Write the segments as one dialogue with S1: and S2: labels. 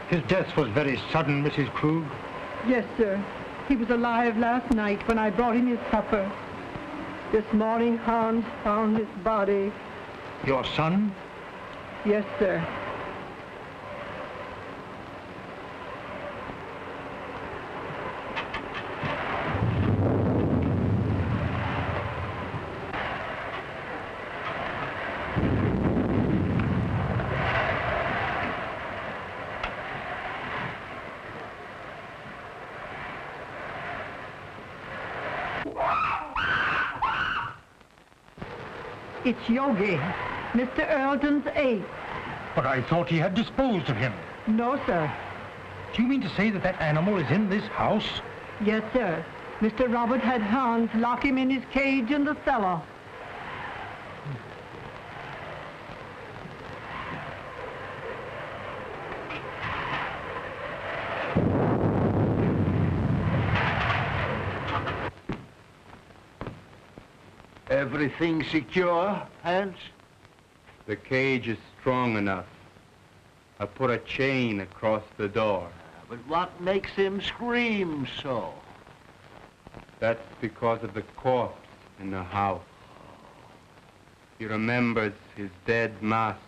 S1: His death was very sudden, Mrs. Krug.
S2: Yes, sir. He was alive last night when I brought him his supper. This morning, Hans found his body.
S1: Your son?
S2: Yes, sir. It's Yogi, Mr. Earleton's ape.
S1: But I thought he had disposed of him.
S2: No, sir.
S1: Do you mean to say that that animal is in this house?
S2: Yes, sir. Mr. Robert had Hans lock him in his cage in the cellar.
S3: Everything secure, Hans?
S4: The cage is strong enough. I put a chain across the door.
S3: But what makes him scream so?
S4: That's because of the corpse in the house. He remembers his dead master.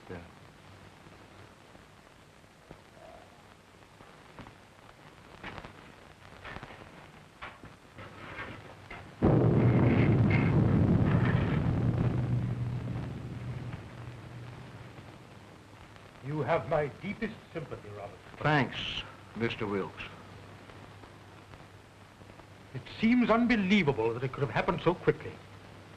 S1: You have my deepest sympathy, Robert.
S3: Thanks, Mr. Wilkes.
S1: It seems unbelievable that it could have happened so quickly.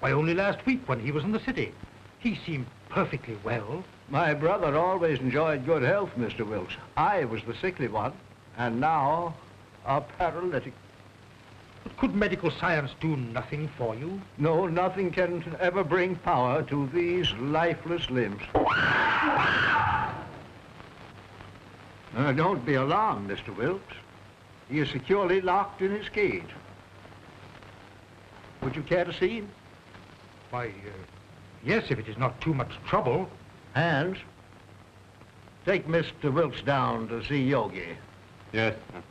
S1: Why, only last week when he was in the city, he seemed perfectly well.
S3: My brother always enjoyed good health, Mr. Wilkes. I was the sickly one, and now a paralytic.
S1: But could medical science do nothing for you?
S3: No, nothing can ever bring power to these lifeless limbs. Don't be alarmed, Mr. Wilkes. He is securely locked in his cage. Would you care to see him?
S1: Why, yes, if it is not too much trouble.
S3: Hans, take Mr. Wilkes down to see Yogi.
S4: Yes, sir.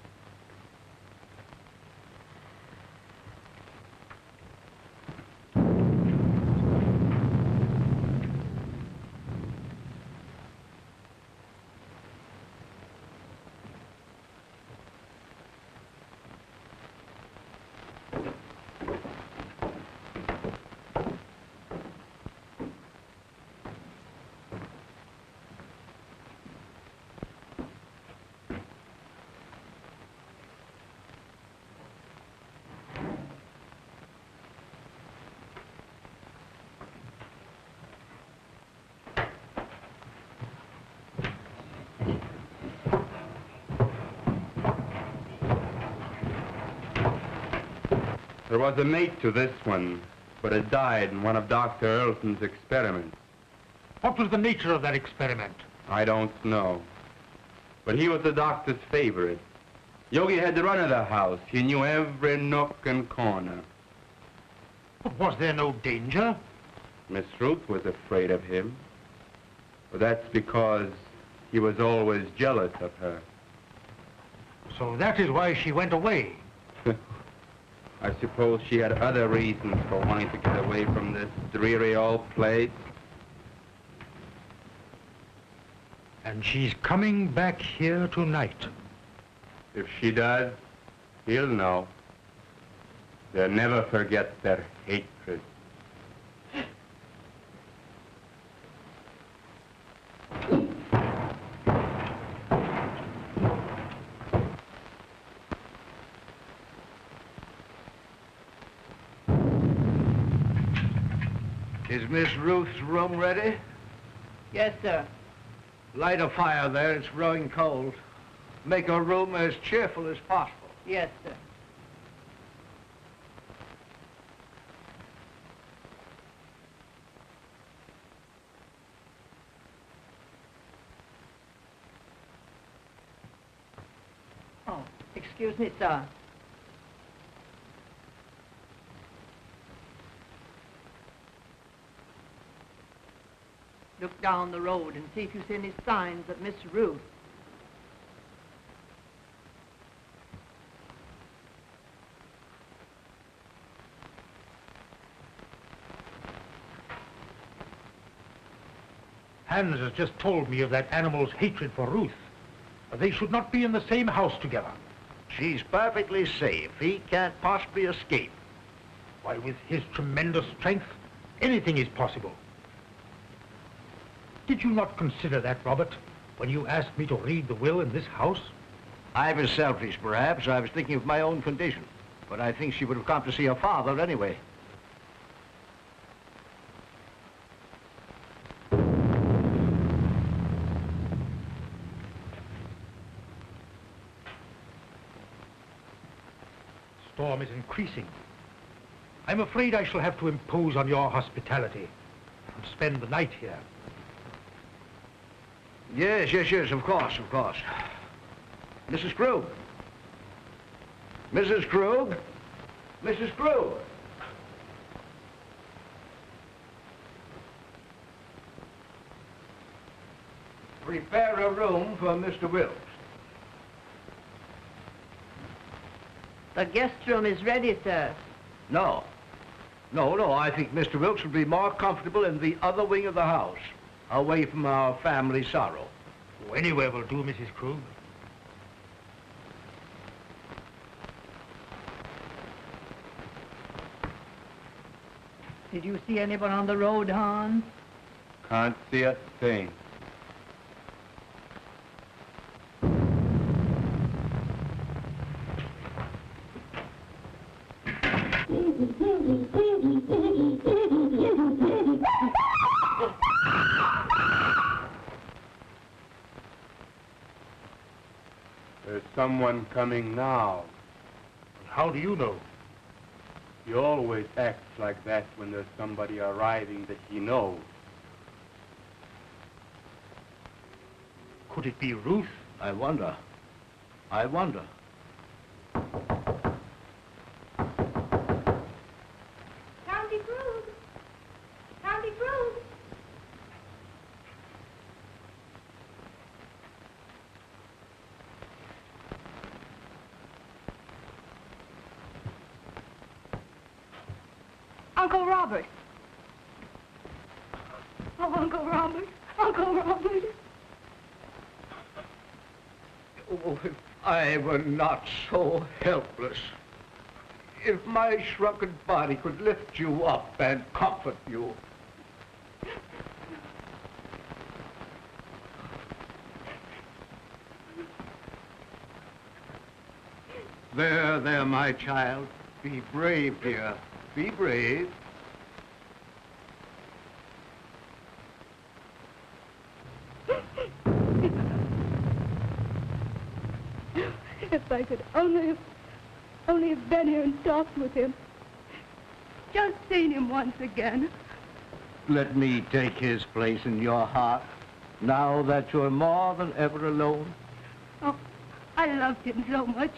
S4: There was a mate to this one, but it died in one of Dr. Earleton's experiments.
S1: What was the nature of that experiment?
S4: I don't know. But he was the doctor's favorite. Yogi had the run of the house. He knew every nook and corner.
S1: But was there no danger?
S4: Miss Ruth was afraid of him. But that's because he was always jealous of her.
S1: So that is why she went away.
S4: I suppose she had other reasons for wanting to get away from this dreary old place.
S1: And she's coming back here tonight.
S4: If she does, he'll know. They'll never forget their hatred.
S3: Is Miss Ruth's room ready?
S2: Yes, sir.
S3: Light a fire there. It's growing cold. Make her room as cheerful as possible.
S2: Yes, sir. Oh, excuse me, sir. Look down the road and see if you see any signs of Miss Ruth.
S1: Hans has just told me of that animal's hatred for Ruth. They should not be in the same house together.
S3: She's perfectly safe. He can't possibly escape.
S1: Why, with his tremendous strength, anything is possible. Did you not consider that, Robert, when you asked me to read the will in this house?
S3: I was selfish, perhaps. I was thinking of my own condition. But I think she would have come to see her father anyway.
S1: Storm is increasing. I'm afraid I shall have to impose on your hospitality and spend the night here.
S3: Yes, of course. Mrs. Krug. Mrs. Krug. Mrs. Krug. Prepare a room for Mr. Wilkes.
S2: The guest room is ready, sir.
S3: No. I think Mr. Wilkes would be more comfortable in the other wing of the house, away from our family sorrow.
S1: Oh, anywhere will do, Mrs. Krug.
S2: Did you see anyone on the road, Hans?
S4: Can't see a thing. There's someone coming now.
S1: How do you know?
S4: He always acts like that when there's somebody arriving that he knows.
S1: Could it be Ruth?
S3: I wonder.
S5: County Krug! County Krug! Uncle Robert! Oh, Uncle Robert! Uncle Robert!
S3: Oh, if I were not so helpless. If my shrunken body could lift you up and comfort you. There, my child. Be brave, dear. Be brave.
S5: If I could only have been here and talked with him. Just seen him once again.
S3: Let me take his place in your heart, now that you're more than ever alone.
S5: Oh, I loved him so much.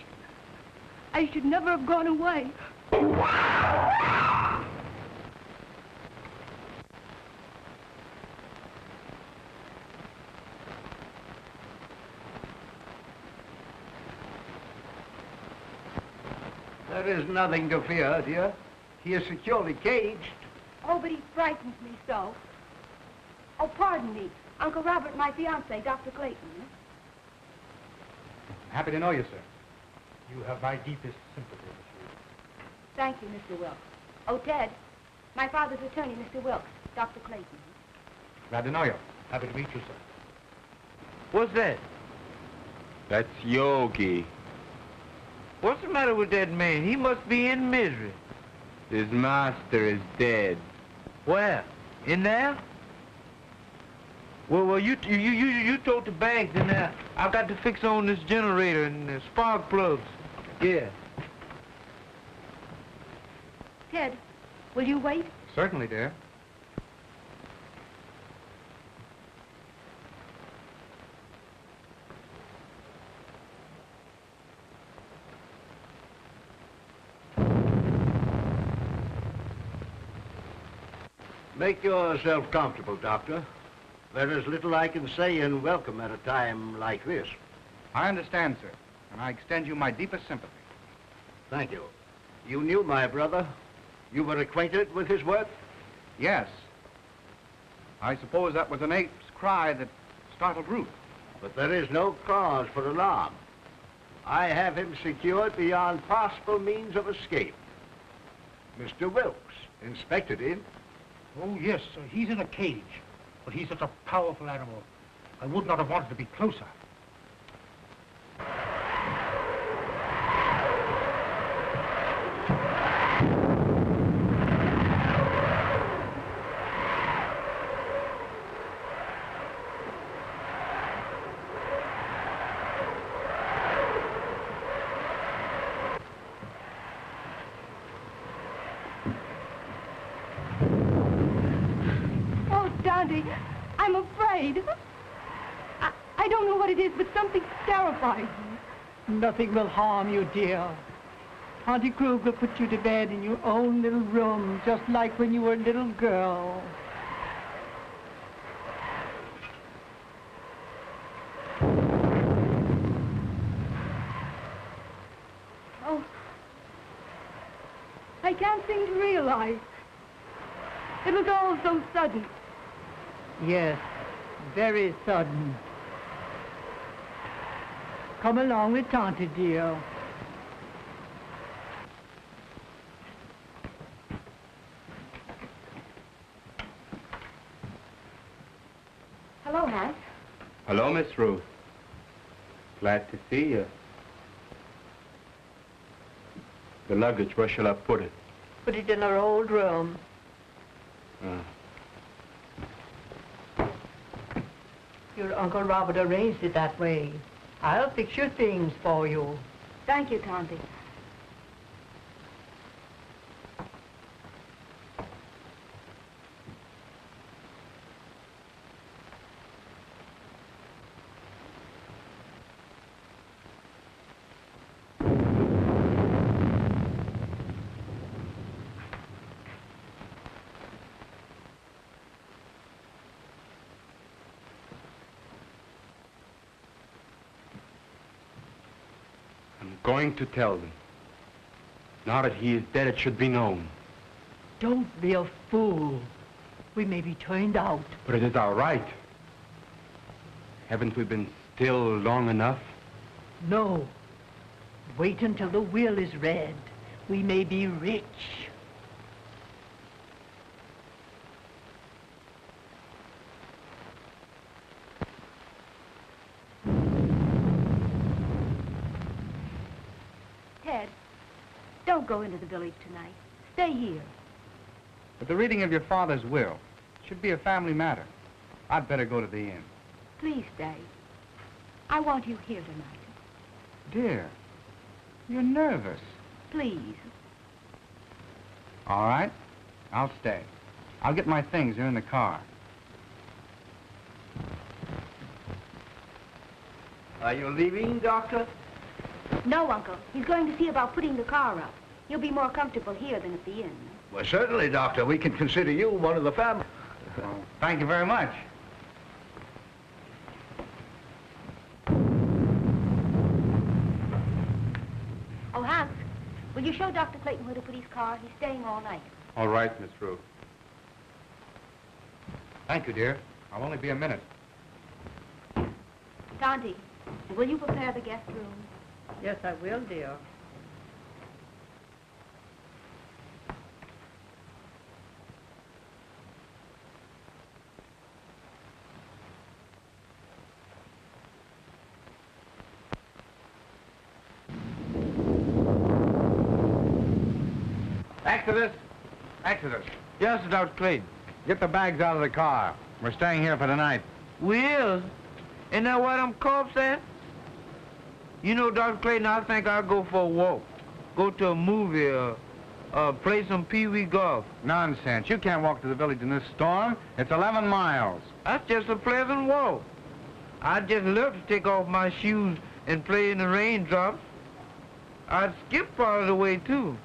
S5: I should never have gone away.
S3: There is nothing to fear, dear. He is securely caged.
S5: Oh, but he frightens me so. Oh, pardon me. Uncle Robert, my fiancé, Dr. Clayton.
S1: Happy to know you, sir. You have my deepest sympathy with you.
S5: Thank you, Mr. Wilkes. Oh, Ted, my father's attorney, Mr. Wilkes, Dr. Clayton.
S1: Glad to know you. Happy to meet you, sir.
S6: What's that?
S4: That's Yogi.
S6: What's the matter with that man? He must be in misery.
S4: His master is dead.
S6: Where? In there? Well, you told the bank, and I got to fix on this generator and the spark plugs. Yeah.
S5: Ted, will you wait?
S1: Certainly, dear.
S3: Make yourself comfortable, Doctor. There is little I can say in welcome at a time like this.
S7: I understand, sir, and I extend you my deepest sympathy.
S3: Thank you. You knew my brother? You were acquainted with his work?
S7: Yes. I suppose that was an ape's cry that startled Ruth.
S3: But there is no cause for alarm. I have him secured beyond possible means of escape. Mr. Wilkes inspected him.
S1: Oh, yes, sir. He's in a cage. But he's such a powerful animal. I would not have wanted to be closer.
S5: Oh, Dante, I'm afraid. I don't know what it is, but something's terrifying me.
S2: Nothing will harm you, dear. Auntie Krug will put you to bed in your own little room, just like when you were a little girl.
S5: Oh, I can't seem to realize. It was all so sudden.
S2: Yes, very sudden. Come along with Tante, dear.
S5: Hello, Hans.
S4: Hello, Miss Ruth. Glad to see you. The luggage, where shall I put it?
S2: Put it in our old room. Your Uncle Robert arranged it that way. I'll fix your things for you.
S5: Thank you, Tante.
S4: Going to tell them. Now that he is dead, it should be known.
S2: Don't be a fool. We may be turned out.
S4: But it is our right. Haven't we been still long enough?
S2: No. Wait until the will is read. We may be rich.
S5: Ted, don't go into the village tonight. Stay here.
S7: But the reading of your father's will should be a family matter. I'd better go to the inn.
S5: Please stay. I want you here tonight.
S7: Dear, you're nervous.
S5: Please.
S7: All right, I'll stay. I'll get my things. They're in the car.
S3: Are you leaving, Doctor?
S5: No, Uncle. He's going to see about putting the car up. You'll be more comfortable here than at the inn.
S3: Well, certainly, Doctor. We can consider you one of the family.
S7: Well, thank you very much.
S5: Oh, Hans, will you show Dr. Clayton where to put his car? He's staying all night.
S4: All right, Miss Ruth.
S7: Thank you, dear. I'll only be a minute.
S5: Tante, will you prepare the guest room?
S2: Yes, I will, dear.
S7: Exodus! Exodus!
S6: Yes, Dr. Clayton.
S7: Get the bags out of the car. We're staying here for the night.
S6: We is. Isn't that what them cops said? You know, Dr. Clayton, I think I'll go for a walk. Go to a movie or play some pee-wee golf.
S7: Nonsense. You can't walk to the village in this storm. It's 11 miles.
S6: That's just a pleasant walk. I'd just love to take off my shoes and play in the raindrops. I'd skip part of the way, too.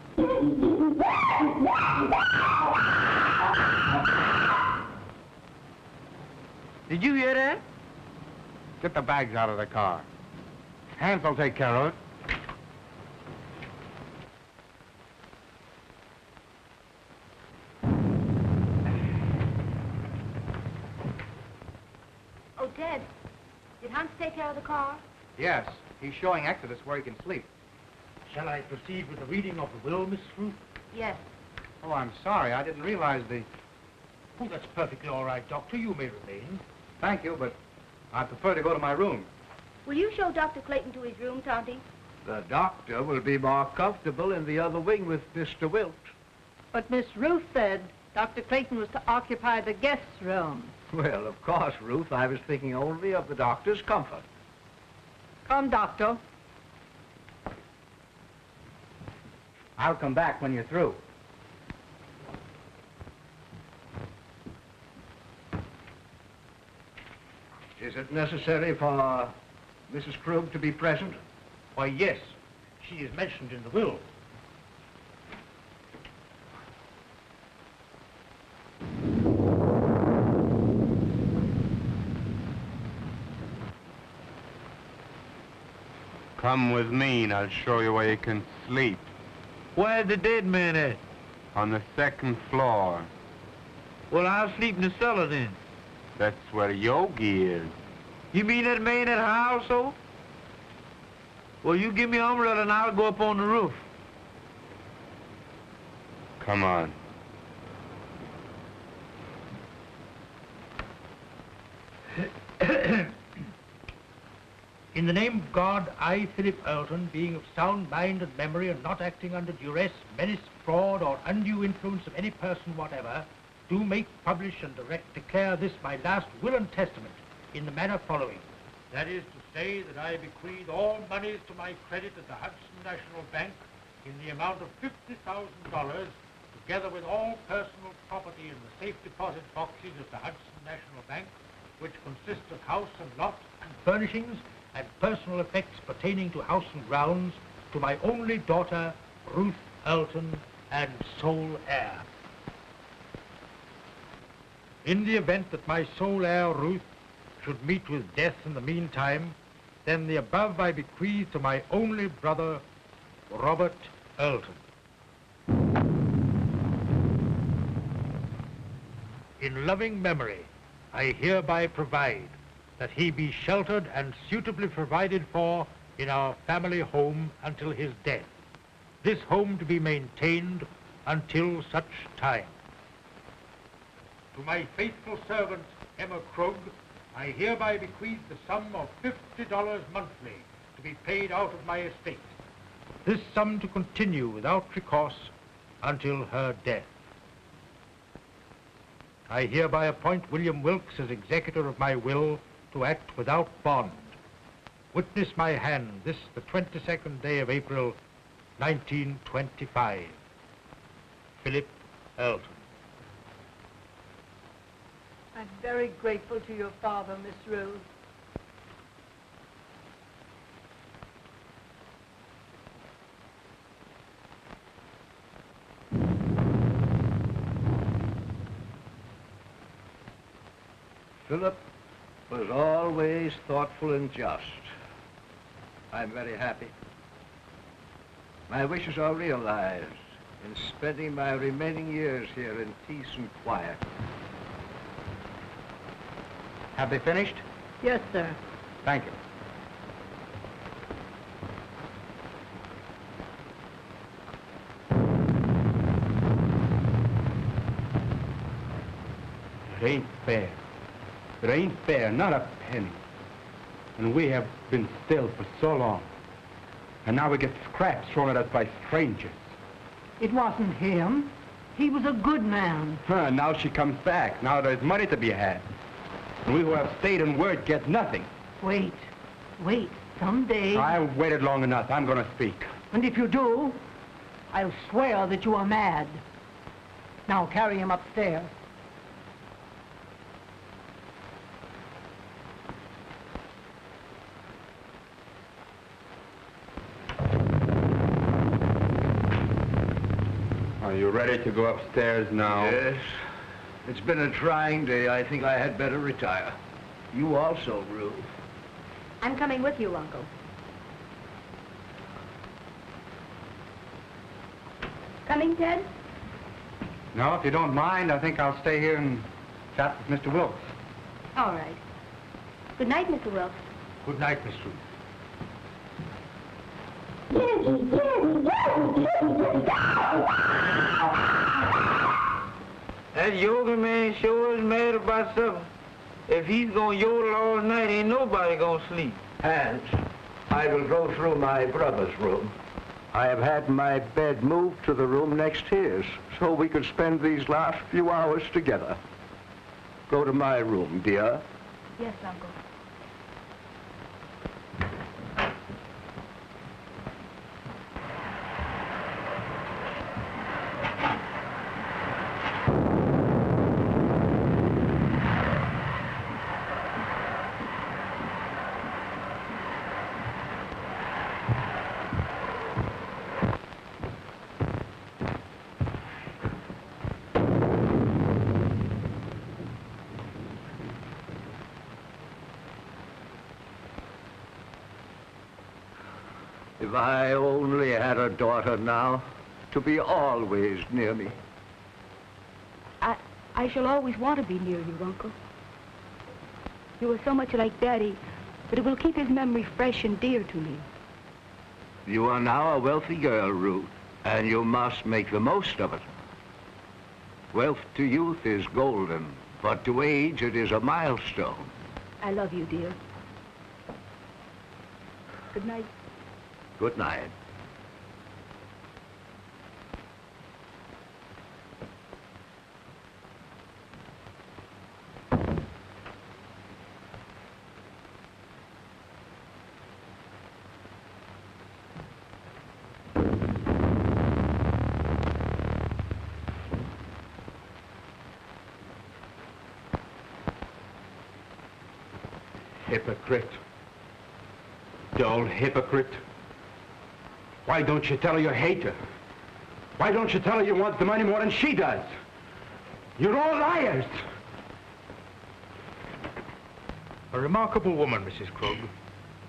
S6: Did you hear that?
S7: Get the bags out of the car. Hans will take care of it.
S8: Ted, did Hans take care of the car?
S7: Yes, he's showing Exodus where he can sleep.
S1: Shall I proceed with the reading of the will, Miss Ruth?
S8: Yes.
S7: Oh, I'm sorry. I didn't realize the...
S1: Oh, that's perfectly all right, Doctor. You may remain.
S7: Thank you, but I prefer to go to my room.
S8: Will you show Dr. Clayton to his room, Tonty?
S3: The doctor will be more comfortable in the other wing with Mr. Wilt.
S2: But Miss Ruth said Dr. Clayton was to occupy the guest room.
S3: Well, of course, Ruth, I was thinking only of the doctor's comfort.
S2: Come, Doctor.
S7: I'll come back when you're through.
S3: Is it necessary for Mrs. Krug to be present?
S1: Why, yes. She is mentioned in the will.
S4: Come with me and I'll show you where you can sleep.
S6: Where's the dead man at?
S4: On the second floor.
S6: Well, I'll sleep in the cellar then.
S4: That's where Yogi is.
S6: You mean that man at house, so? Well, you give me an umbrella and I'll go up on the roof.
S4: Come on.
S1: In the name of God, I, Philip Earlton, being of sound mind and memory and not acting under duress, menace, fraud, or undue influence of any person whatever, do make, publish, and declare this my last will and testament in the manner following. That is to say that I bequeath all monies to my credit at the Hudson National Bank in the amount of $50,000, together with all personal property in the safe deposit boxes of the Hudson National Bank, which consists of house and lot and furnishings and personal effects pertaining to house and grounds, to my only daughter, Ruth Earlton, and sole heir. In the event that my sole heir, Ruth, should meet with death in the meantime, then the above I bequeath to my only brother, Robert Earlton. In loving memory, I hereby provide that he be sheltered and suitably provided for in our family home until his death. This home to be maintained until such time. To my faithful servant, Emma Krug, I hereby bequeath the sum of $50 monthly to be paid out of my estate. This sum to continue without recourse until her death. I hereby appoint William Wilkes as executor of my will to act without bond. Witness my hand this the 22nd day of April, 1925. Philip Earlton.
S2: I'm very grateful to your father, Miss Ruth.
S3: Philip was always thoughtful and just. I'm very happy. My wishes are realized in spending my remaining years here in peace and quiet.
S7: Have they finished?
S2: Yes, sir.
S7: Thank you.
S4: It ain't fair. It ain't fair, not a penny. And we have been still for so long. And now we get scraps thrown at us by strangers.
S2: It wasn't him. He was a good man.
S4: Now she comes back. Now there's money to be had. And we who have stayed in word get nothing.
S2: Wait. Someday...
S4: I've waited long enough. I'm going to speak.
S2: And if you do, I'll swear that you are mad. Now carry him upstairs.
S4: Are you ready to go upstairs now?
S3: Yes. It's been a trying day. I think I had better retire. You also, Ruth.
S8: I'm coming with you, Uncle. Coming, Ted?
S7: No, if you don't mind, I think I'll stay here and chat with Mr. Wilkes.
S8: All right. Good night, Mr. Wilkes.
S1: Good night, Miss Ruth.
S6: That yoga man sure is mad about something. If he's gonna yodel all night, ain't nobody gonna sleep.
S3: Hans, I will go through my brother's room. I have had my bed moved to the room next to his, so we could spend these last few hours together. Go to my room, dear.
S8: Yes, Uncle.
S3: If I only had a daughter now, to be always near me.
S8: I shall always want to be near you, Uncle. You are so much like Daddy that it will keep his memory fresh and dear to me.
S3: You are now a wealthy girl, Ruth, and you must make the most of it. Wealth to youth is golden, but to age it is a milestone.
S8: I love you, dear. Good night.
S3: Good night.
S4: Hypocrite. Dull hypocrite. Why don't you tell her you hate her? Why don't you tell her you want the money more than she does? You're all liars.
S1: A remarkable woman, Mrs. Krug.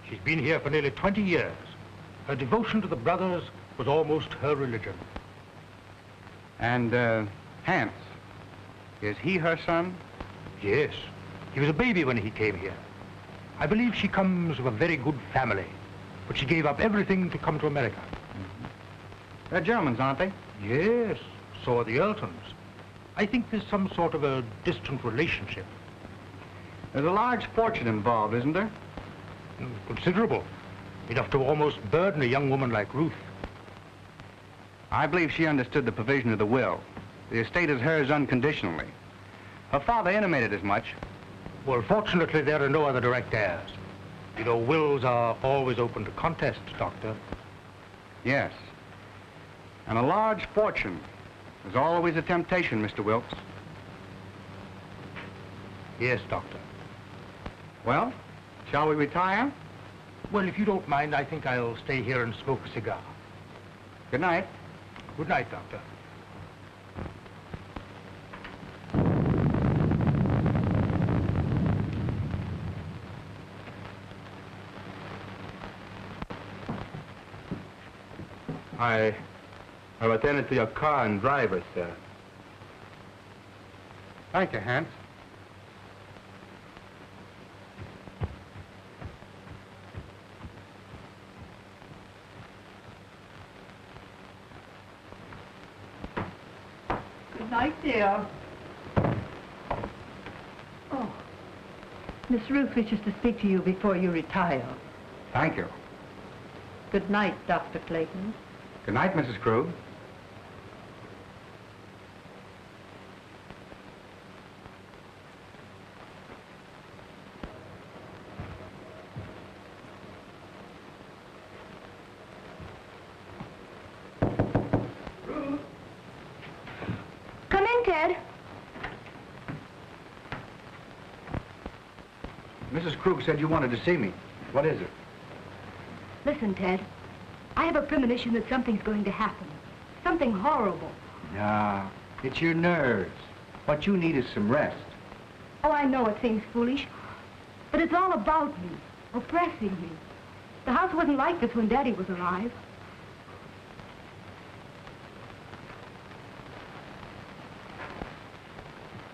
S1: She's been here for nearly 20 years. Her devotion to the brothers was almost her religion.
S7: And, Hans, is he her son?
S1: Yes. He was a baby when he came here. I believe she comes of a very good family, but she gave up everything to come to America.
S7: They're Germans, aren't they?
S1: Yes, so are the Eltons. I think there's some sort of a distant relationship.
S7: There's a large fortune involved, isn't there?
S1: Considerable. Enough to almost burden a young woman like Ruth.
S7: I believe she understood the provision of the will. The estate is hers unconditionally. Her father intimated as much.
S1: Well, fortunately, there are no other direct heirs. You know, wills are always open to contest, Doctor.
S7: Yes. And a large fortune is always a temptation, Mr. Wilkes.
S1: Yes, Doctor.
S7: Well, shall we retire?
S1: Well, if you don't mind, I think I'll stay here and smoke a cigar.
S7: Good night.
S1: Good night, Doctor.
S4: I've attended to your car and driver, sir.
S7: Thank you, Hans.
S2: Good night, dear. Oh, Miss Ruth wishes to speak to you before you retire.
S7: Thank you.
S2: Good night, Dr. Clayton.
S7: Good night, Mrs. Krug.
S8: Come in, Ted.
S7: Mrs. Krug said you wanted to see me. What is it?
S8: Listen, Ted. I have a premonition that something's going to happen. Something horrible.
S7: Nah, it's your nerves. What you need is some rest.
S8: Oh, I know it seems foolish, but it's all about me, oppressing me. The house wasn't like this when Daddy was alive.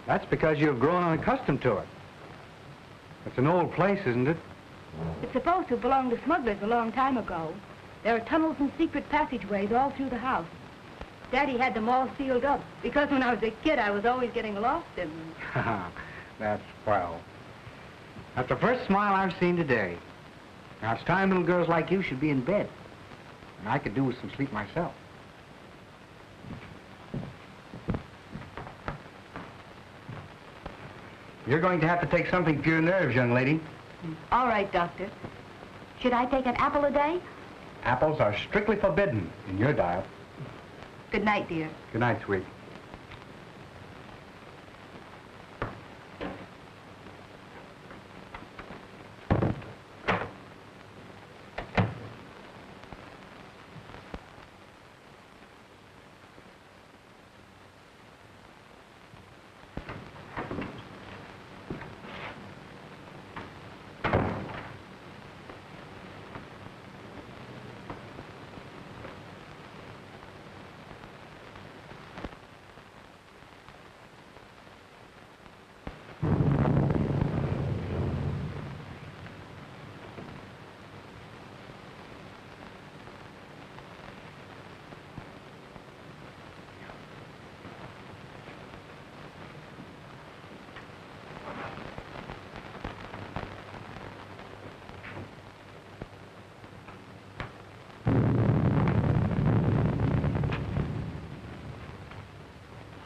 S7: That's because you've grown unaccustomed to it. It's an old place, isn't it?
S8: It's supposed to have belonged to smugglers a long time ago. There are tunnels and secret passageways all through the house. Daddy had them all sealed up, because when I was a kid, I was always getting lost in them.
S7: That's swell. That's the first smile I've seen today. Now, it's time little girls like you should be in bed. And I could do with some sleep myself. You're going to have to take something for your nerves, young lady.
S8: All right, Doctor. Should I take an apple a day?
S7: Apples are strictly forbidden in your diet.
S8: Good night, dear.
S7: Good night, sweet.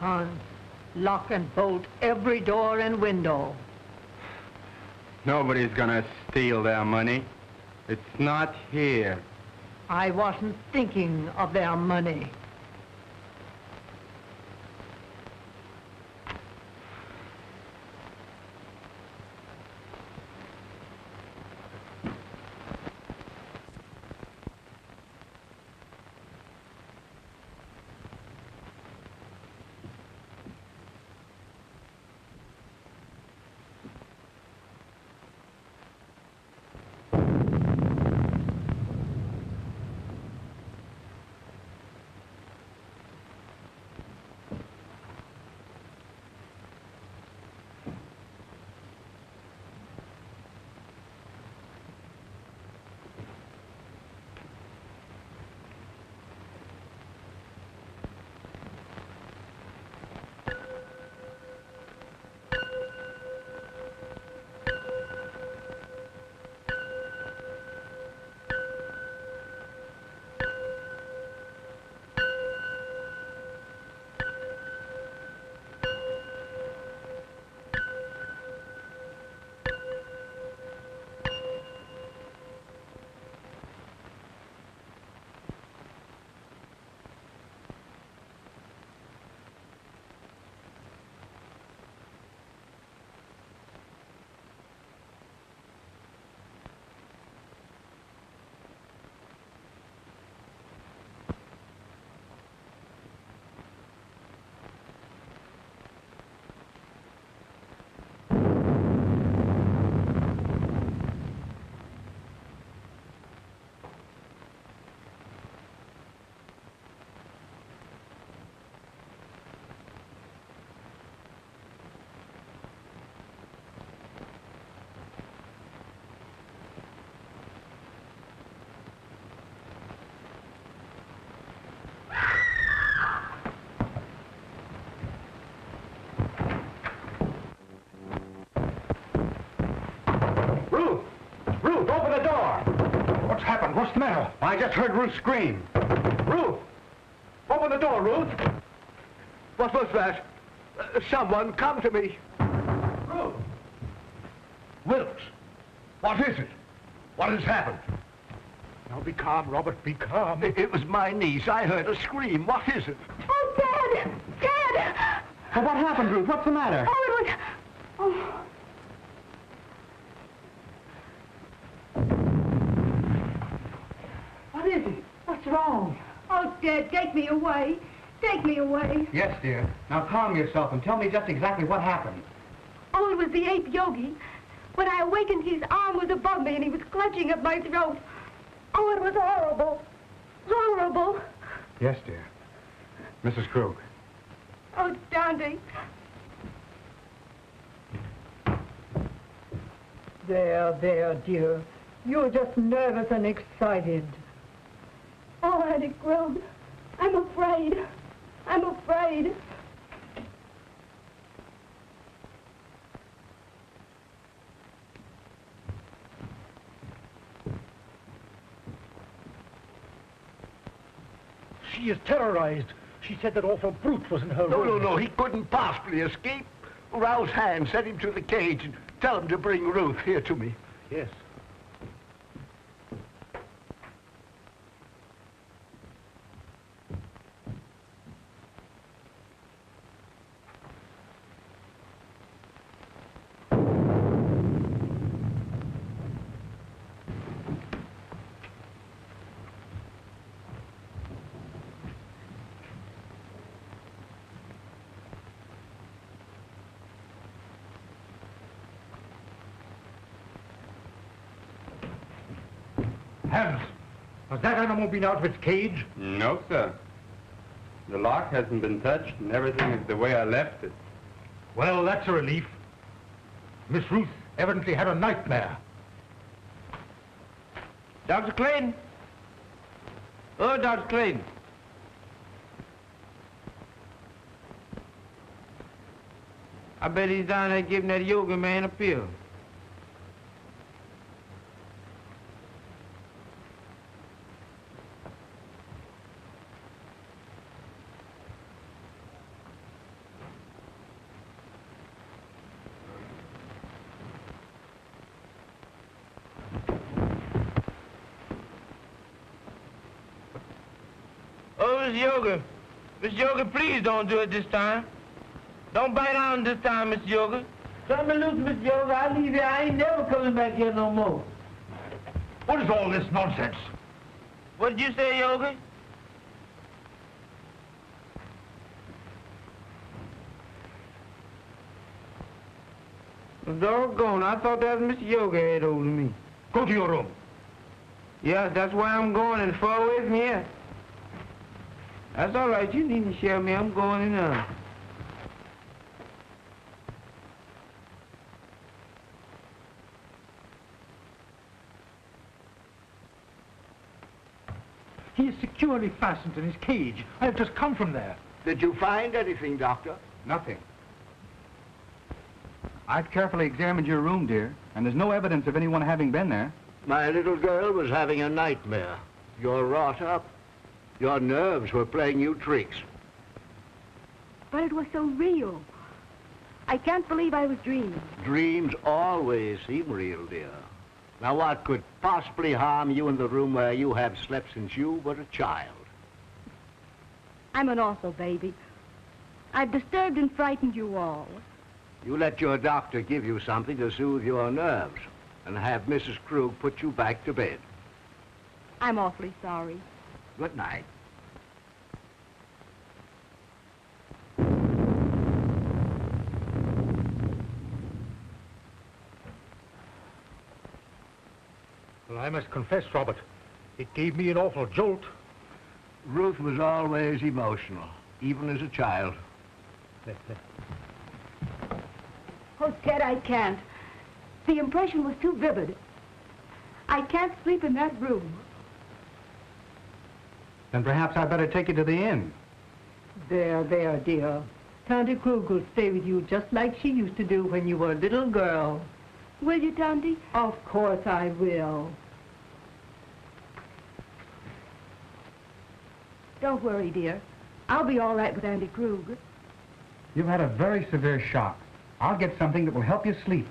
S2: Hans, lock and bolt every door and window.
S4: Nobody's gonna steal their money. It's not here.
S2: I wasn't thinking of their money.
S7: Open the door! What's happened? What's the matter? I just heard Ruth scream. Ruth! Open the door, Ruth!
S3: What was that? Someone come to me.
S7: Ruth! Wilkes! What is it? What has happened? Now be calm, Robert, be calm.
S3: It was my niece. I heard her scream. What is it?
S8: Oh, Dad! Dad!
S7: Well, what happened, Ruth? What's the matter?
S8: Oh, it was... Oh.
S2: What is it? What's wrong?
S8: Oh, Dad, take me away. Take me away.
S7: Yes, dear. Now calm yourself and tell me just exactly what happened.
S8: Oh, it was the ape Yogi. When I awakened, his arm was above me and he was clutching at my throat. Oh, it was horrible. Horrible.
S7: Yes, dear. Mrs. Krug.
S8: Oh, Dante.
S2: There, dear. You're just nervous and excited.
S5: Oh, Auntie Krug, I'm afraid. I'm afraid.
S1: She is terrorized. She said that awful brute was in her room.
S3: No, he couldn't possibly escape. Rouse Hand, send him to the cage and tell him to bring Ruth here to me.
S1: Yes. Hans, has that animal been out of its cage?
S4: No, sir. The lock hasn't been touched, and everything is the way I left it.
S1: Well, that's a relief. Miss Ruth evidently had a nightmare.
S6: Dr. Clayton? Oh, Dr. Clayton. I bet he's down there giving that yoga man a pill. Oh, Miss Yoga. Miss Yoga, please don't do it this time. Don't bite on this time, Miss Yoga. Turn me loose, Miss Yoga. I leave here. I ain't never coming back here no more.
S1: What is all this nonsense?
S6: What did you say, Yoga? Doggone, I thought that was Miss Yoga had hold of me.
S1: Go to your room.
S6: Yeah, that's where I'm going and far away from here. That's all right. You needn't share me. I'm going in now.
S1: He is securely fastened in his cage. I have just come from there.
S3: Did you find anything, Doctor?
S7: Nothing. I've carefully examined your room, dear, and there's no evidence of anyone having been there.
S3: My little girl was having a nightmare. You're wrought up. Your nerves were playing you tricks.
S8: But it was so real. I can't believe I was dreaming.
S3: Dreams always seem real, dear. Now, what could possibly harm you in the room where you have slept since you were a child?
S8: I'm an awful baby. I've disturbed and frightened you all.
S3: You let your doctor give you something to soothe your nerves and have Mrs. Krug put you back to bed.
S8: I'm awfully sorry.
S3: Good night.
S1: Well, I must confess, Robert, it gave me an awful jolt.
S3: Ruth was always emotional, even as a child.
S8: Oh, Ted, I can't. The impression was too vivid. I can't sleep in that room.
S7: Then perhaps I'd better take you to the inn.
S2: There, dear. Tante Krug will stay with you just like she used to do when you were a little girl.
S8: Will you, Tante?
S2: Of course I will.
S8: Don't worry, dear. I'll be all right with Auntie Krug.
S7: You've had a very severe shock. I'll get something that will help you sleep.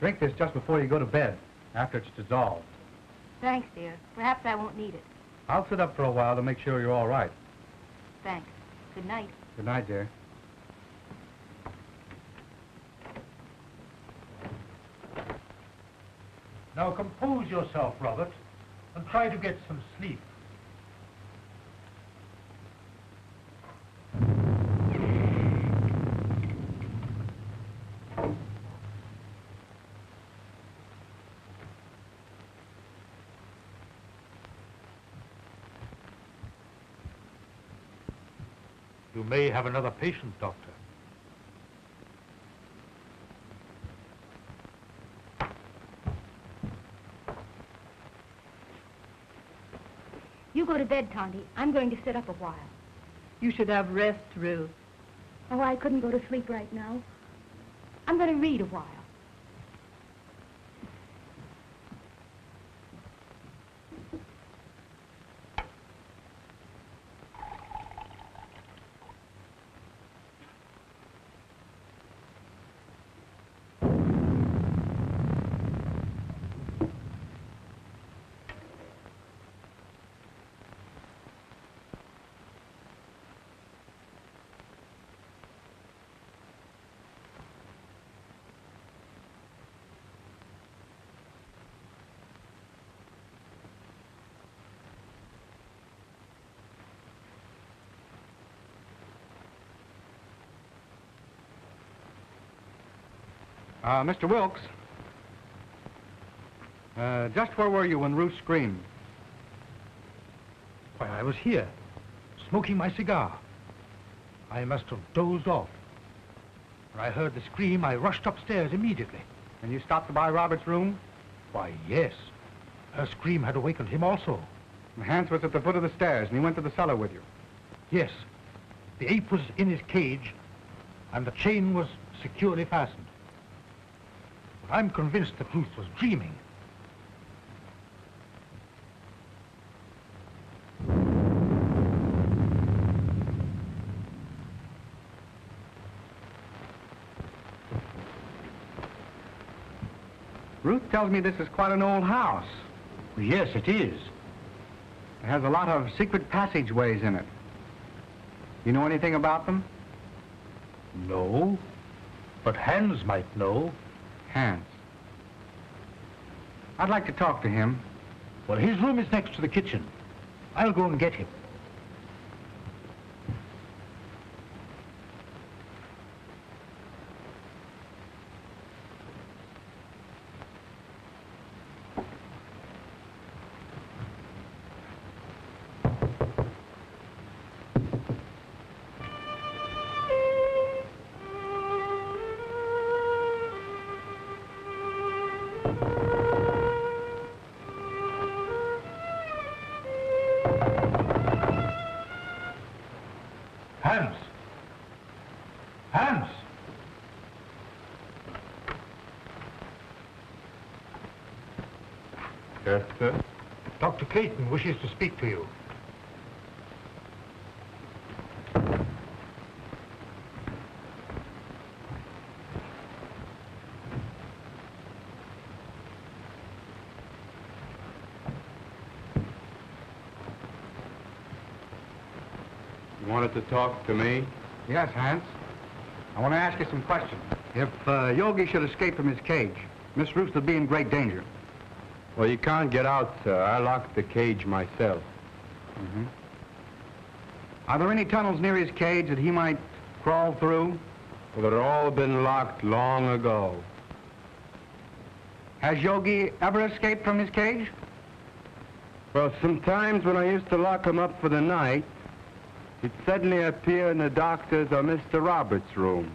S7: Drink this just before you go to bed, after it's dissolved.
S8: Thanks, dear. Perhaps I won't need it.
S7: I'll sit up for a while to make sure you're all right.
S8: Thanks. Good night.
S7: Good night, dear.
S1: Now compose yourself, Robert, and try to get some sleep. You may have another patient, Doctor.
S8: You go to bed, Tonty. I'm going to sit up a while.
S2: You should have rest, Ruth.
S8: Oh, I couldn't go to sleep right now. I'm going to read a while.
S7: Mr. Wilkes, just where were you when Ruth screamed?
S1: Why, I was here, smoking my cigar. I must have dozed off. When I heard the scream, I rushed upstairs immediately.
S7: And you stopped by Robert's room?
S1: Why, yes. Her scream had awakened him also.
S7: Hans was at the foot of the stairs, and he went to the cellar with you.
S1: Yes. The ape was in his cage, and the chain was securely fastened. But I'm convinced that Ruth was dreaming.
S7: Ruth tells me this is quite an old house.
S1: Yes, it is.
S7: It has a lot of secret passageways in it. You know anything about them?
S1: No, but Hans might know.
S7: Hans. I'd like to talk to him.
S1: Well, his room is next to the kitchen. I'll go and get him. Hans! Hans!
S4: Yes, sir?
S1: Dr. Clayton wishes to speak to you.
S4: You wanted to talk to me?
S7: Yes, Hans. I want to ask you some questions. If Yogi should escape from his cage, Miss Ruth would be in great danger.
S4: Well, you can't get out, sir. I locked the cage myself.
S7: Mm-hmm. Are there any tunnels near his cage that he might crawl through?
S4: Well, they've all been locked long ago.
S7: Has Yogi ever escaped from his cage?
S4: Well, sometimes when I used to lock him up for the night, he'd suddenly appear in the doctor's or Mr. Roberts' room.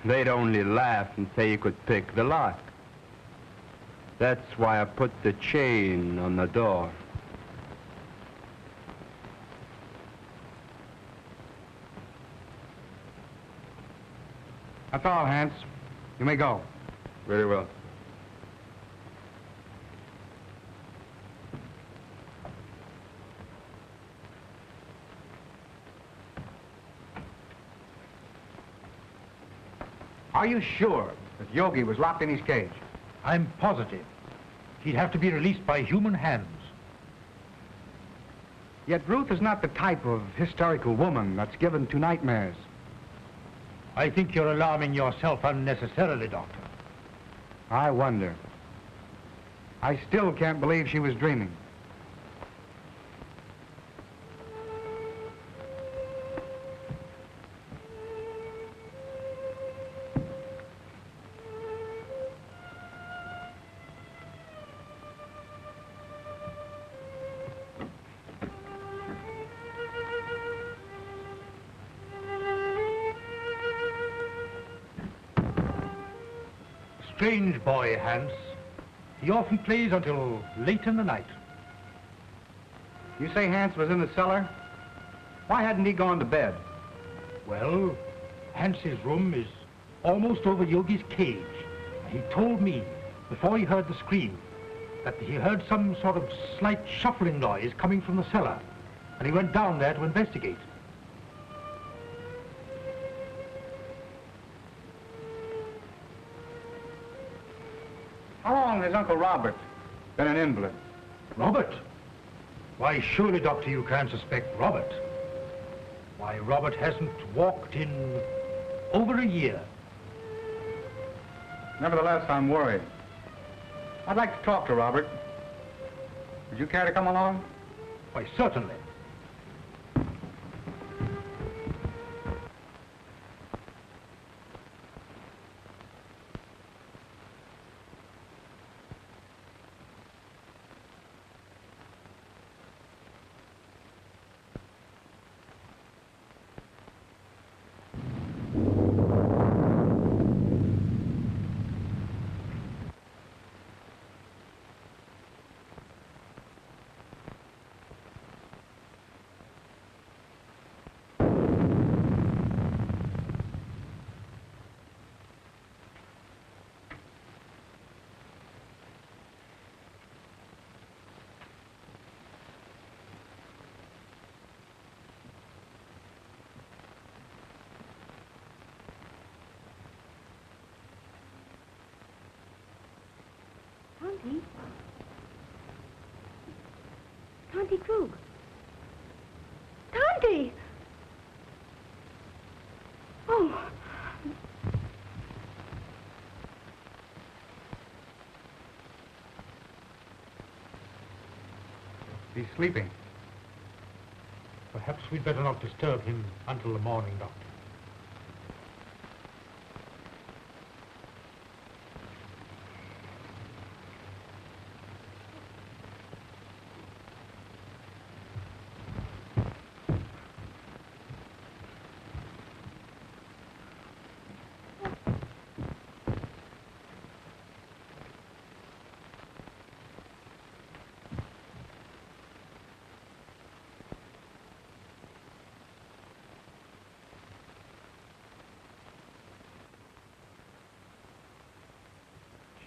S4: They'd only laugh and say you could pick the lock. That's why I put the chain on the door.
S7: That's all, Hans. You may go.
S4: Very well.
S7: Are you sure that Yogi was locked in his cage?
S1: I'm positive. He'd have to be released by human hands.
S7: Yet Ruth is not the type of hysterical woman that's given to nightmares.
S1: I think you're alarming yourself unnecessarily, Doctor.
S7: I wonder. I still can't believe she was dreaming.
S1: Strange boy, Hans. He often plays until late in the night.
S7: You say Hans was in the cellar? Why hadn't he gone to bed?
S1: Well, Hans's room is almost over Yogi's cage. He told me, before he heard the scream, that he heard some sort of slight shuffling noise coming from the cellar, and he went down there to investigate.
S7: How long has Uncle Robert been an invalid?
S1: Robert? Why, surely, Doctor, you can't suspect Robert. Why, Robert hasn't walked in over a year.
S7: Nevertheless, I'm worried. I'd like to talk to Robert. Would you care to come along?
S1: Why, certainly.
S8: Tonty Krug. Tonty! Oh.
S7: He's sleeping.
S1: Perhaps we'd better not disturb him until the morning, Doctor.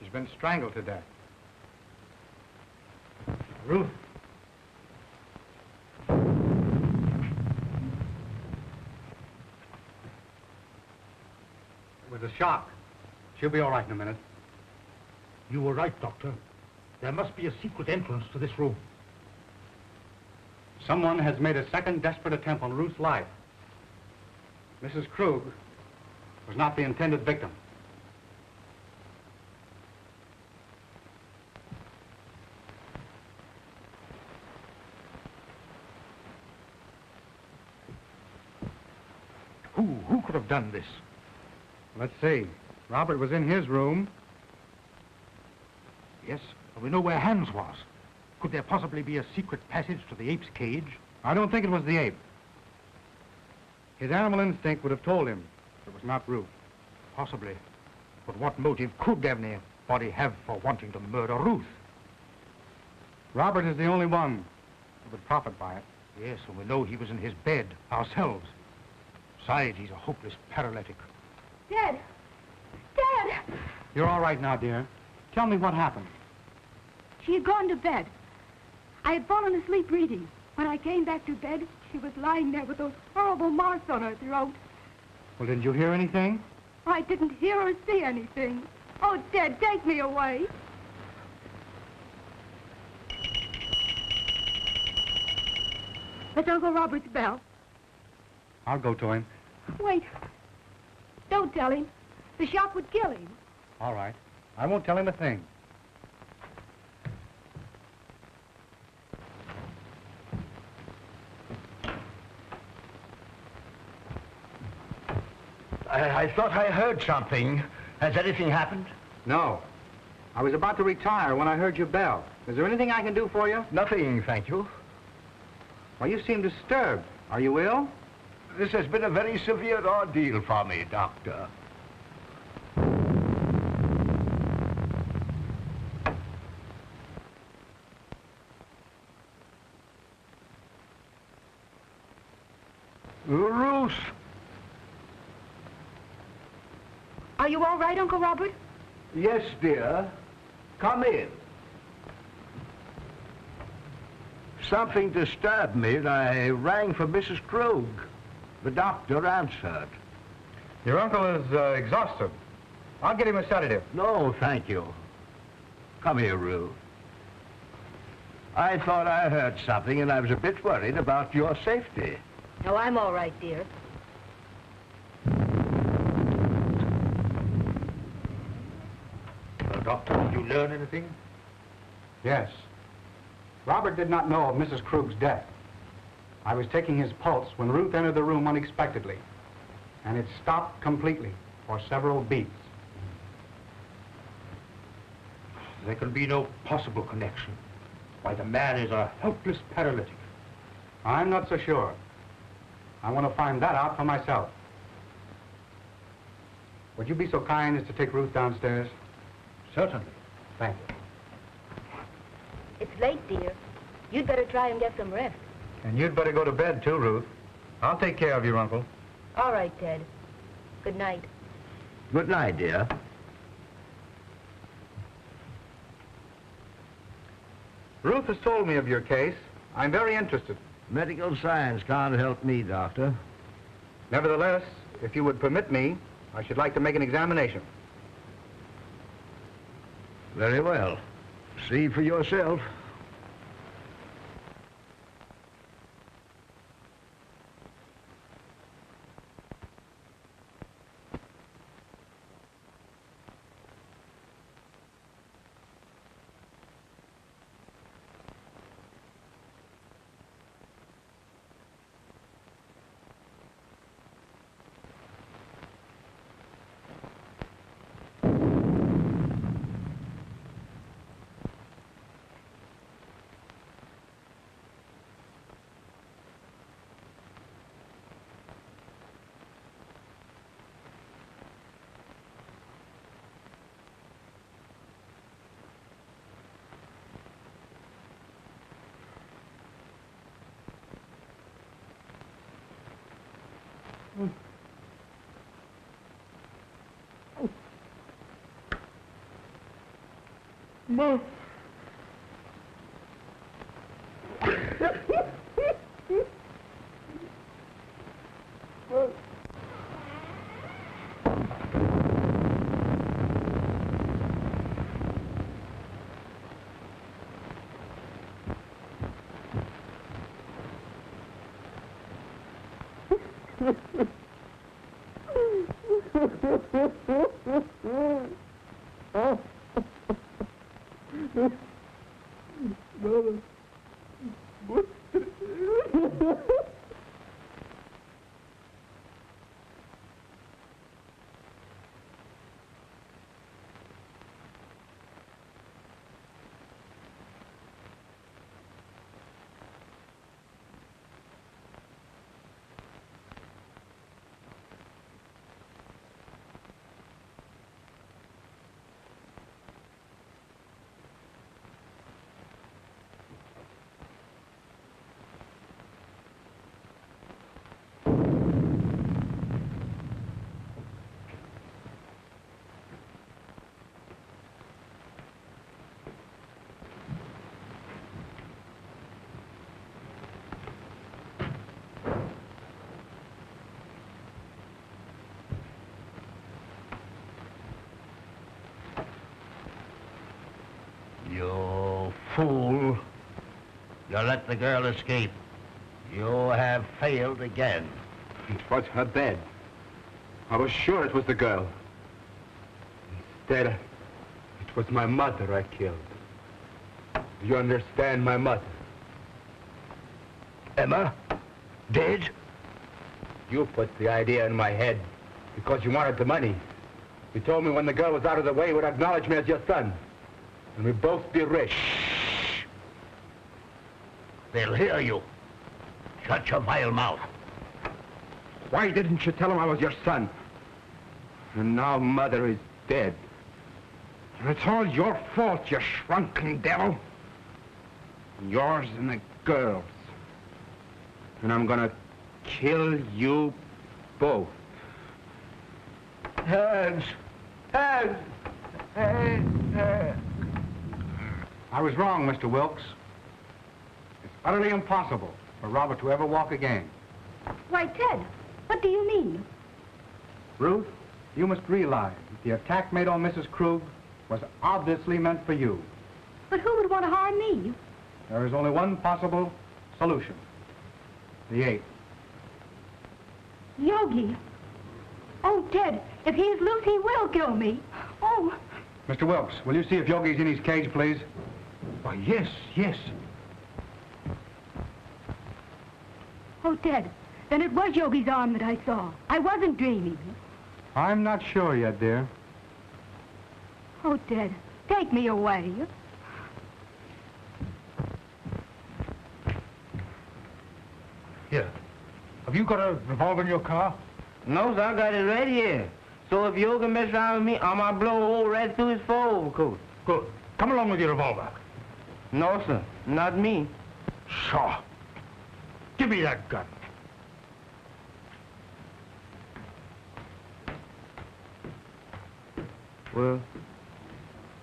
S7: She's been strangled to death.
S1: Ruth.
S7: It was a shock. She'll be all right in a minute.
S1: You were right, Doctor. There must be a secret entrance to this room.
S7: Someone has made a second desperate attempt on Ruth's life. Mrs. Krug was not the intended victim.
S1: Who could have done this?
S7: Let's see. Robert was in his room.
S1: Yes, we know where Hans was. Could there possibly be a secret passage to the ape's cage?
S7: I don't think it was the ape. His animal instinct would have told him it was not Ruth.
S1: Possibly. But what motive could anybody have for wanting to murder Ruth?
S7: Robert is the only one who would profit by it.
S1: Yes, and we know he was in his bed ourselves. Besides, he's a hopeless paralytic.
S8: Dad! Dad!
S7: You're all right now, dear. Tell me what happened.
S8: She had gone to bed. I had fallen asleep reading. When I came back to bed, she was lying there with those horrible marks on her throat.
S7: Well, didn't you hear anything?
S8: I didn't hear or see anything. Oh, Dad, take me away. That's Uncle Robert's bell.
S7: I'll go to him.
S8: Wait. Don't tell him. The shock would kill him.
S7: All right. I won't tell him a thing.
S3: I thought I heard something. Has anything happened?
S7: No. I was about to retire when I heard your bell. Is there anything I can do for you?
S3: Nothing, thank you.
S7: Well, you seem disturbed. Are you ill?
S3: This has been a very severe ordeal for me, Doctor. Ruth!
S8: Are you all right, Uncle Robert?
S3: Yes, dear. Come in. Something disturbed me, and I rang for Mrs. Krug. The doctor answered.
S4: Your uncle is exhausted. I'll get him a sedative.
S3: No, thank you. Come here, Ruth. I thought I heard something, and I was a bit worried about your safety.
S8: No, I'm all right, dear.
S1: Doctor, did you learn anything?
S7: Yes. Robert did not know of Mrs. Krug's death. I was taking his pulse when Ruth entered the room unexpectedly, and it stopped completely for several beats.
S1: There can be no possible connection. Why, the man is a helpless paralytic.
S7: I'm not so sure. I want to find that out for myself. Would you be so kind as to take Ruth downstairs?
S1: Certainly.
S7: Thank you.
S8: It's late, dear. You'd better try and get some rest.
S4: And you'd better go to bed, too, Ruth. I'll take care of your uncle.
S8: All right, Ted. Good night.
S3: Good night, dear.
S4: Ruth has told me of your case. I'm very interested.
S3: Medical science can't help me, Doctor.
S4: Nevertheless, if you would permit me, I should like to make an examination.
S3: Very well. See for yourself.
S2: Mom.
S3: You fool. You let the girl escape. You have failed again.
S4: It was her bed. I was sure it was the girl. Instead, it was my mother I killed. Do you understand, my mother?
S3: Emma? Dead?
S4: You put the idea in my head. Because you wanted the money. You told me when the girl was out of the way, you would acknowledge me as your son. And we'd both be rich.
S3: Shh. They'll hear you. Shut your vile mouth.
S4: Why didn't you tell him I was your son? And now Mother is dead. And it's all your fault, you shrunken devil. Yours and the girls. And I'm gonna kill you both.
S3: Hands! Hands! Hands!
S7: I was wrong, Mr. Wilkes. It's utterly impossible for Robert to ever walk again.
S8: Why, Ted, what do you mean?
S7: Ruth, you must realize that the attack made on Mrs. Krug was obviously meant for you.
S8: But who would want to harm me?
S7: There is only one possible solution. The ape.
S8: Yogi. Oh, Ted, if he's loose, he will kill me. Oh.
S7: Mr. Wilkes, will you see if Yogi's in his cage, please?
S1: Why, yes, yes.
S8: Oh, Ted, then it was Yogi's arm that I saw. I wasn't dreaming.
S7: I'm not sure yet, dear.
S8: Oh, Ted, take me away.
S1: Here. Have you got a revolver in your car?
S6: No, sir, I got it right here. So if Yogi mess around with me, I'm gonna blow a hole right through his fold coat.
S1: Good. Come along with your revolver.
S6: No, sir, not me.
S1: Sure. Give me that gun.
S6: Well,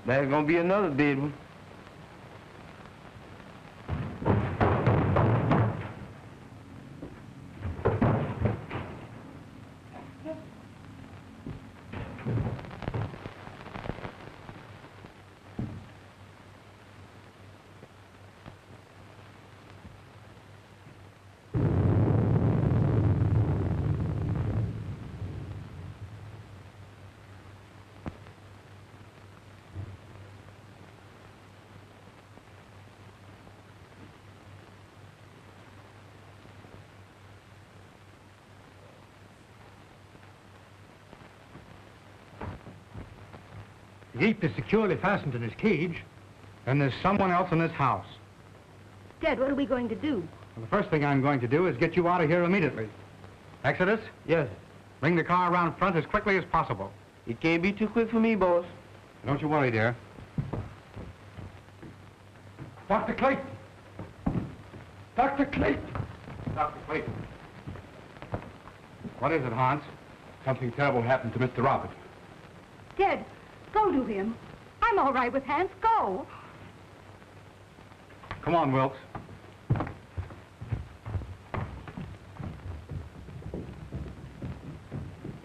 S6: there's gonna be another big one.
S1: The ape is securely fastened in his cage.
S7: And there's someone else in this house.
S8: Ted, what are we going to do?
S7: Well, the first thing I'm going to do is get you out of here immediately. Exodus,
S6: Yes,
S7: bring the car around front as quickly as possible.
S6: it can't be too quick for me, boss.
S7: Don't you worry, dear.
S1: Dr. Clayton! Dr. Clayton!
S7: Dr. Clayton. What is it, Hans?
S4: Something terrible happened to Mr. Robert.
S8: Ted, go to him. I'm all right with Hans. Go.
S7: Come on, Wilkes.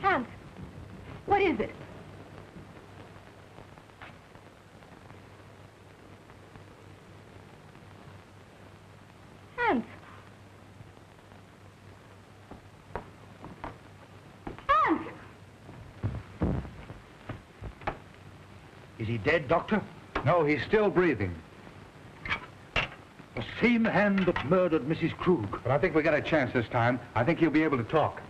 S8: Hans, what is it? Hans. Hans!
S1: Is he dead, Doctor?
S7: No, he's still breathing.
S1: The same hand that murdered Mrs. Krug.
S7: But I think we got a chance this time. I think he'll be able to talk.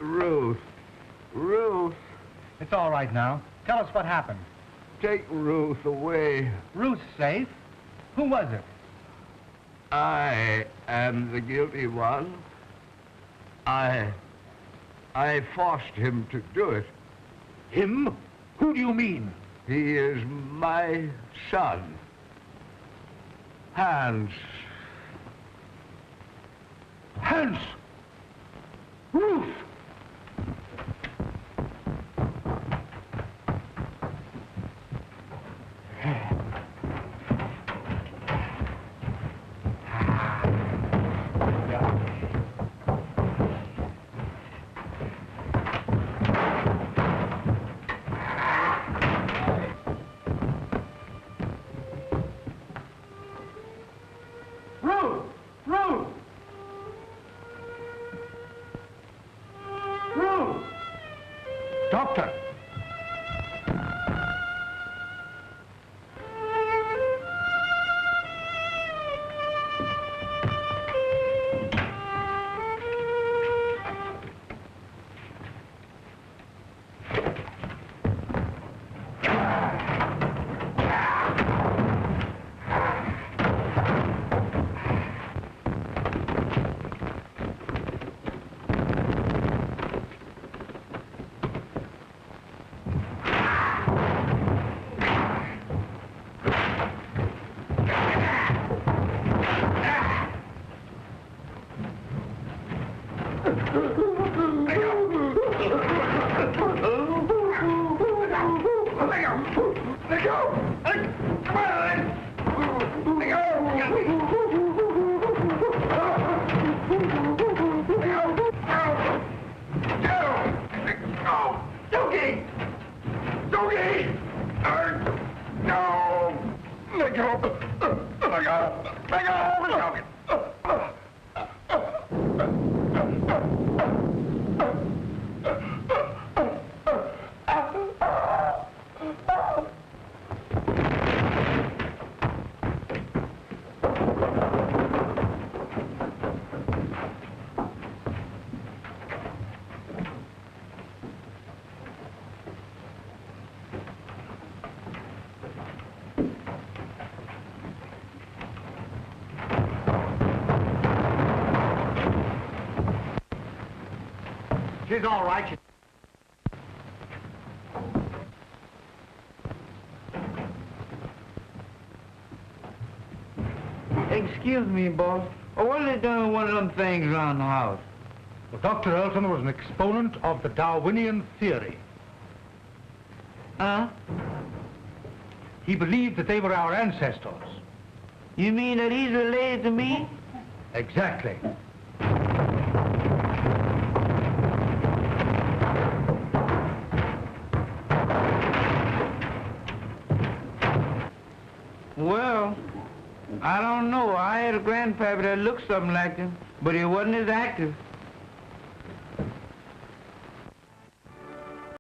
S3: Ruth. Ruth.
S7: It's all right now. Tell us what happened.
S3: Take Ruth away.
S7: Ruth's safe? Who was it?
S3: I am the guilty one. I forced him to do it.
S1: Him? Who do you mean?
S3: He is my son. Hans.
S1: Hans! Ruth!
S3: Let go! Come on! Let go! Doogie! Doogie! No! Let go! Let go! Let go!
S1: She's all right.
S6: Excuse me, boss. What are they doing with one of them things around the house?
S1: Well, Dr. Elton was an exponent of the Darwinian theory.
S6: Huh?
S1: He believed that they were our ancestors.
S6: You mean that he's related to me?
S1: Exactly.
S6: Well, I don't know. I had a grandpappy that looked something like him, but he wasn't as active.